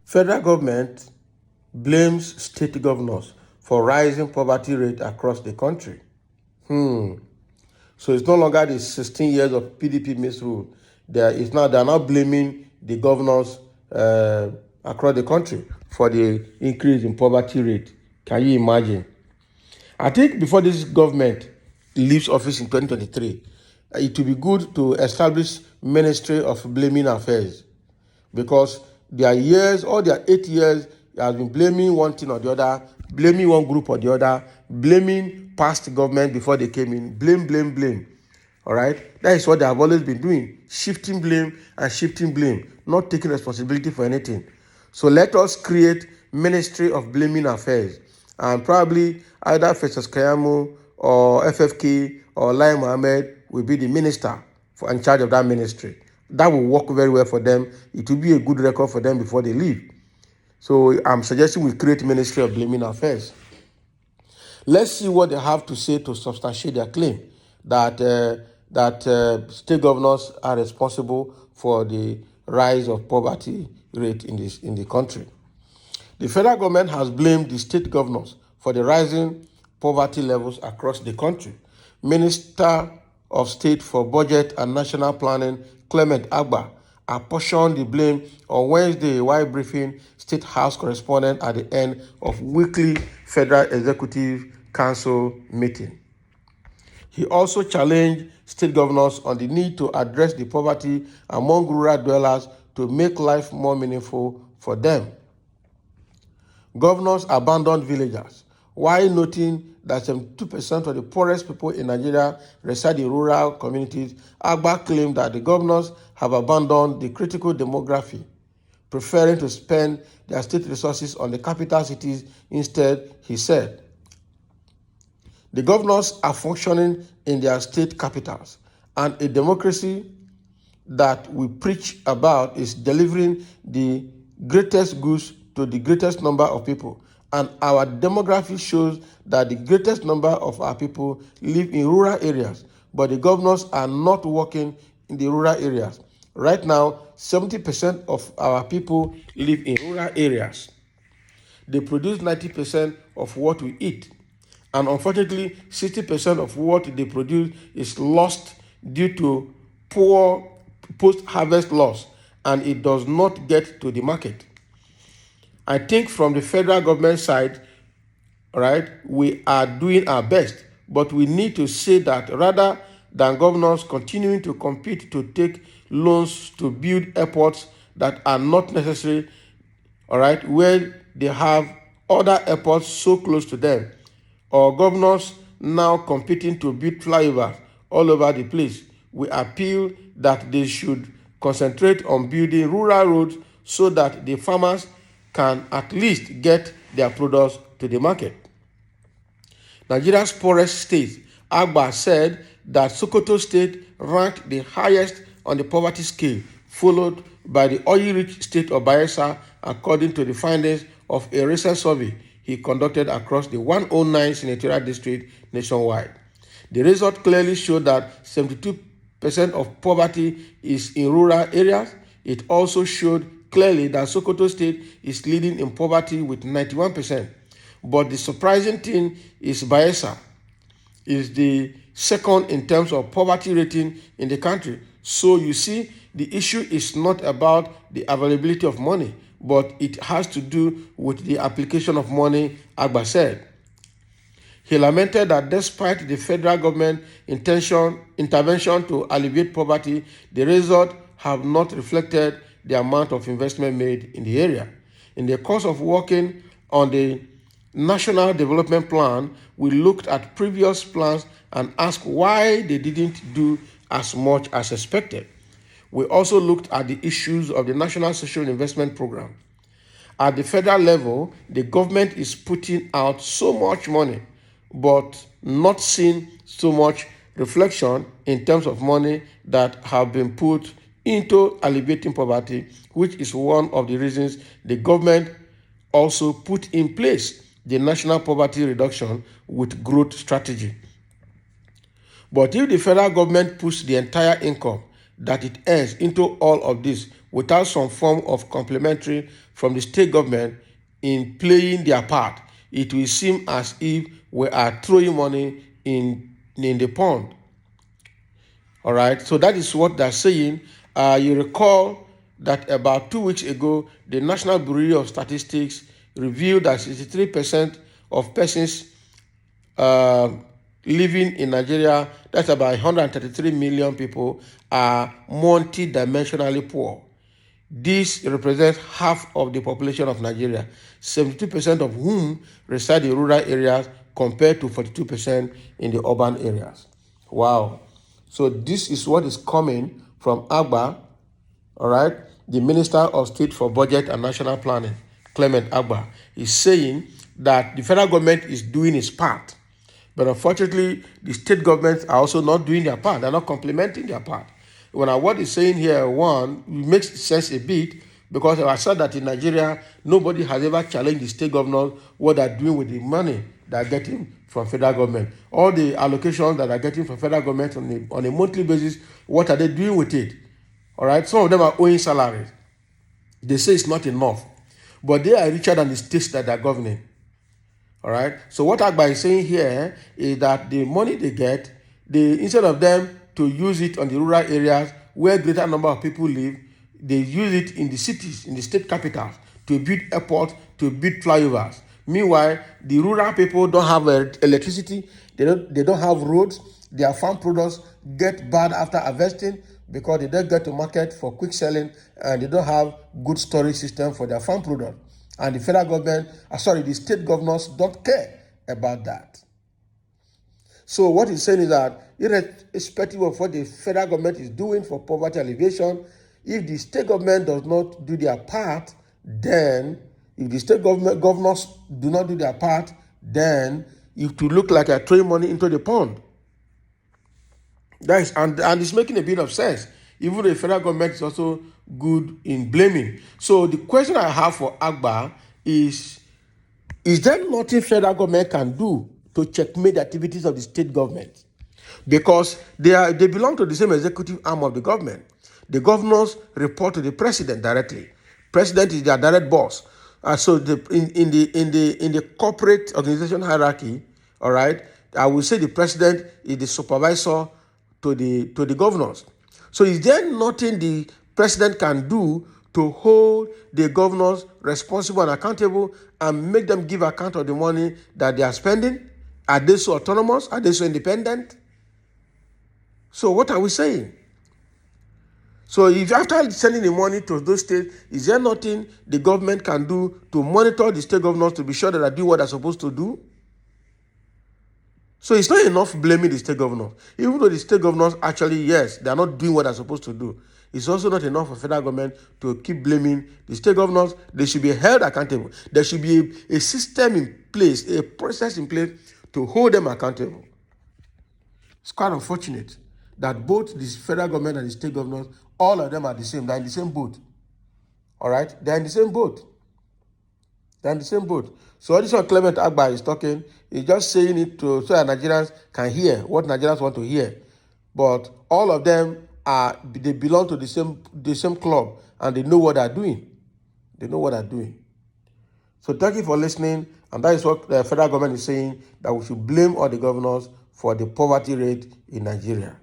Federal government blames state governors for rising poverty rate across the country. So it's no longer the 16 years of PDP misrule. They are now blaming the governors across the country for the increase in poverty rate. Can you imagine? I think before this government leaves office in 2023, it will be good to establish Ministry of Blaming Affairs, because their years, all their 8 years, has been blaming one thing or the other, blaming one group or the other, blaming past government before they came in, blame. All right, that is what they have always been doing, shifting blame and shifting blame, not taking responsibility for anything. So let us create Ministry of Blaming Affairs, and probably either Festus Keyamo or FFK or Lai Mohammed will be the minister in charge of that ministry. That will work very well for them. It will be a good record for them before they leave. So I'm suggesting we create Ministry of Blaming Affairs. Let's see what they have to say to substantiate their claim that state governors are responsible for the rise of poverty rate in the country. The federal government has blamed the state governors for the rising poverty levels across the country. Minister of State for Budget and National Planning, Clement Agba, apportioned the blame on Wednesday while briefing State House correspondent at the end of weekly Federal Executive Council meeting. He also challenged state governors on the need to address the poverty among rural dwellers to make life more meaningful for them. Governors abandoned villagers. While noting that 72% of the poorest people in Nigeria reside in rural communities, Agba claimed that the governors have abandoned the critical demography, preferring to spend their state resources on the capital cities instead, he said. The governors are functioning in their state capitals, and a democracy that we preach about is delivering the greatest goods to the greatest number of people. And our demography shows that the greatest number of our people live in rural areas, but the governors are not working in the rural areas. Right now, 70% of our people live in rural areas. They produce 90% of what we eat. And unfortunately, 60% of what they produce is lost due to poor post-harvest loss, and it does not get to the market. I think from the federal government side, right, we are doing our best, but we need to say that rather than governors continuing to compete to take loans to build airports that are not necessary, all right, where they have other airports so close to them, or governors now competing to build flyovers all over the place, we appeal that they should concentrate on building rural roads so that the farmers can at least get their products to the market. Nigeria's poorest state, Agba, said that Sokoto State ranked the highest on the poverty scale, followed by the oil-rich state of Bayelsa, according to the findings of a recent survey he conducted across the 109 senatorial districts nationwide. The result clearly showed that 72% of poverty is in rural areas. It also showed clearly that Sokoto State is leading in poverty with 91%. But the surprising thing is Bayelsa is the second in terms of poverty rating in the country. So you see, the issue is not about the availability of money, but it has to do with the application of money, Agba said. He lamented that despite the federal government intervention to alleviate poverty, the results have not reflected the amount of investment made in the area. In the course of working on the National Development Plan, we looked at previous plans and asked why they didn't do as much as expected. We also looked at the issues of the National Social Investment Program. At the federal level, the government is putting out so much money, but not seeing so much reflection in terms of money that have been put into alleviating poverty, which is one of the reasons the government also put in place the National Poverty Reduction with Growth Strategy. But if the federal government puts the entire income that it earns into all of this without some form of complementary from the state government in playing their part, it will seem as if we are throwing money in the pond. All right, so that is what they're saying. You recall that about 2 weeks ago, the National Bureau of Statistics revealed that 63% of persons uh, living in Nigeria, that's about 133 million people, are multi-dimensionally poor. This represents half of the population of Nigeria, 72% of whom reside in rural areas compared to 42% in the urban areas. Wow. So this is what is coming from Agba, all right? The Minister of State for Budget and National Planning, Clement Agba, is saying that the federal government is doing its part. But unfortunately, the state governments are also not doing their part. They're not complementing their part. When what he's saying here, one, it makes sense a bit, because I said that in Nigeria, nobody has ever challenged the state governors what they're doing with the money they're getting from federal government. All the allocations that are getting from federal government on a monthly basis, what are they doing with it? All right, some of them are owing salaries. They say it's not enough, but they are richer than the states that they're governing. All right. So what Agba is saying here is that the money they get, instead of them to use it on the rural areas where greater number of people live, they use it in the cities, in the state capitals, to build airports, to build flyovers. Meanwhile, the rural people don't have electricity. They don't have roads. Their farm products get bad after harvesting because they don't get to market for quick selling, and they don't have good storage system for their farm products. And the federal government, the state governors don't care about that. So what he's saying is that irrespective of what the federal government is doing for poverty alleviation, if the state government does not do their part, then if the state governors do not do their part, then it will look like they're throwing money into the pond. And it's making a bit of sense. Even the federal government is also good in blaming. So the question I have for Agba is there nothing federal government can do to checkmate the activities of the state government? Because they belong to the same executive arm of the government. The governors report to the president directly. President is their direct boss. So in the corporate organization hierarchy, all right, I will say the president is the supervisor to the governors. So is there nothing the president can do to hold the governors responsible and accountable and make them give account of the money that they are spending? Are they so autonomous? Are they so independent? So what are we saying? So if after sending the money to those states, is there nothing the government can do to monitor the state governors to be sure that they do what they're supposed to do? So it's not enough blaming the state governors. Even though the state governors actually, yes, they are not doing what they're supposed to do. It's also not enough for federal government to keep blaming the state governors. They should be held accountable. There should be a system in place, a process in place to hold them accountable. It's quite unfortunate that both the federal government and the state governors, all of them are the same. They're in the same boat. All right? They're in the same boat. They're in the same boat. So this one Clement Agba is talking, he's just saying it so that Nigerians can hear what Nigerians want to hear. But all of them they belong to the same club, and they know what they're doing. They know what they're doing. So thank you for listening. And that is what the federal government is saying, that we should blame all the governors for the poverty rate in Nigeria.